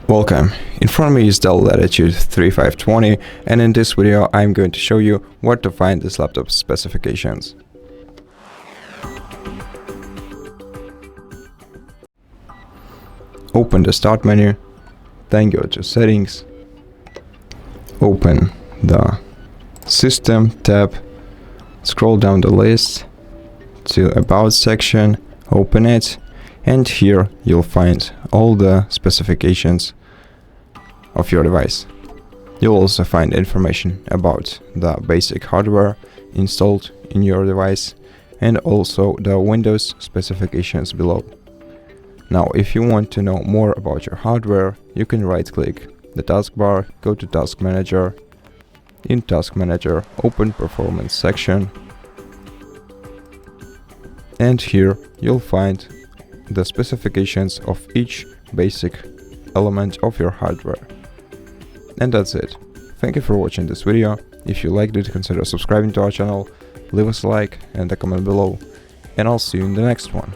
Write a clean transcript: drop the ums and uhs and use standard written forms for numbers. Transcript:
Welcome. In front of me is DELL Latitude 3520, and in this video I'm going to show you where to find this laptop's specifications. Open the Start menu, then go to Settings, open the System tab, scroll down the list to About section, open it, and here you'll find all the specifications of your device. You'll also find information about the basic hardware installed in your device and also the Windows specifications below. Now, if you want to know more about your hardware, you can right-click the taskbar, go to Task Manager. In Task Manager, open Performance section, and here you'll find the specifications of each basic element of your hardware. And that's it. Thank you for watching this video. If you liked it, consider subscribing to our channel, leave us a like and a comment below, and I'll see you in the next one.